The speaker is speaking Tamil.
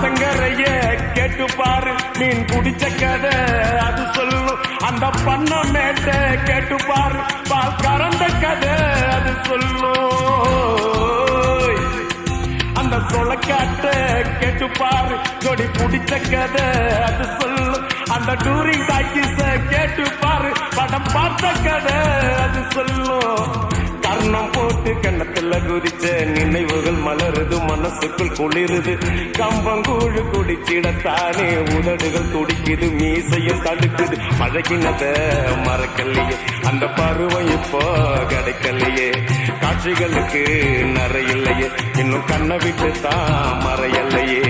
ஆத்தங்கரைய கேட்டு பாரு, மீன் குடிச்ச கதை அது சொல்லும். அந்த பண்ண மேட்ட கேட்டு பாரு, பால் கறந்த கதை அது சொல்லும். அந்த சொலக்காட்ட கேட்டு பாரு, ஜோடி குடிச்ச கதை அது சொல்லும். அந்த டூரிங் டாக்கிஸ கேட்டு பாரு, படம் பார்த்த கதை அது சொல்லும். கர்ணம் போட்டு கண்ணத்துல குதிச்ச நினைவுகள் மலருது, மனசுக்குள் குளிருது. கம்பங்கூழு குடிச்சிடத்தானே உதடுகள் துடிக்குது, மீசையும் தடுக்குது. பழகினத மறக்கலையே, அந்த பருவம் இப்போ கிடைக்கலையே. காட்சிகளுக்கு நிறையில்லையே, இன்னும் கண்ணை விட்டு தான் மறையல்லையே.